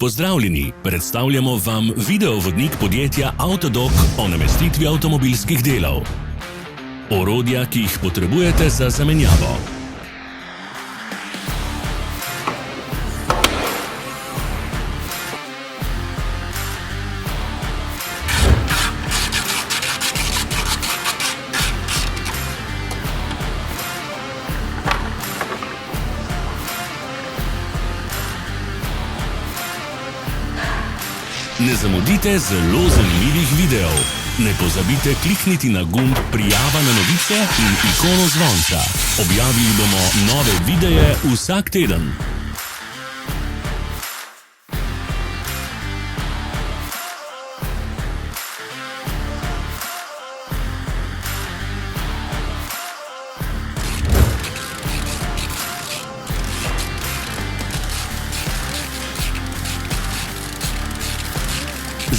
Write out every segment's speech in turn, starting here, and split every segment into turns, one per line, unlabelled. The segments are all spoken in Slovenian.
Pozdravljeni, predstavljamo vam videovodnik podjetja Avtodok o namestitvi avtomobilskih delov. Orodja, ki jih potrebujete za zamenjavo. Ne zamudite zelo zanimivih videov. Ne pozabite klikniti na gumb Prijava na novice in ikono zvonca. Objavili bomo nove videe vsak teden.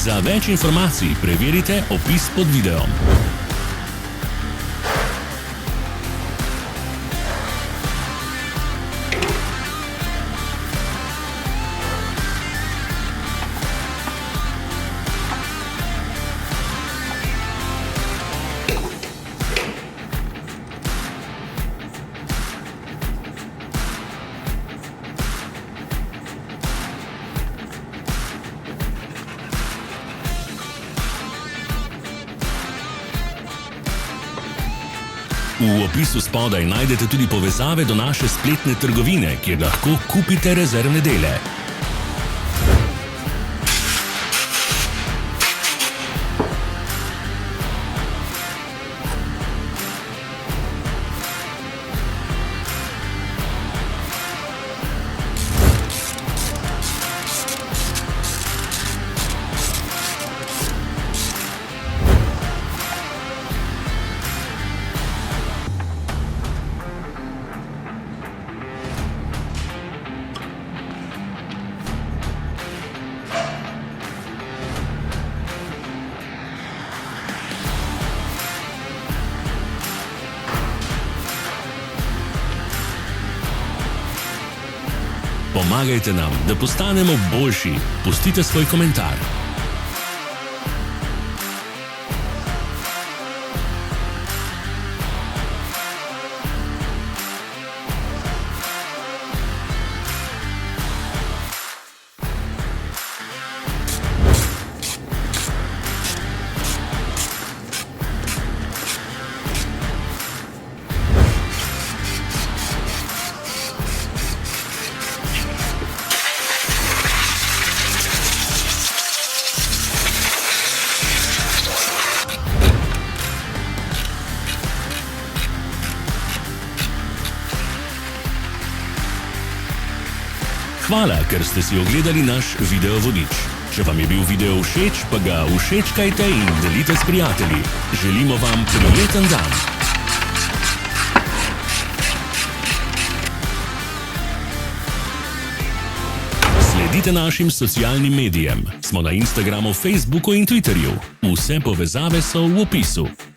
Za več informacij preverite opis pod videom. V opisu spodaj najdete tudi povezave do naše spletne trgovine, kjer lahko kupite rezervne dele. Pomagajte nam, da postanemo boljši. Pustite svoj komentar. Hvala, ker ste si ogledali naš videovodič. Če vam je bil video všeč, pa ga všečkajte in delite s prijatelji. Želimo vam prijeten dan. Sledite našim socialnim medijem. Smo na Instagramu, Facebooku in Twitterju. Vse povezave so v opisu.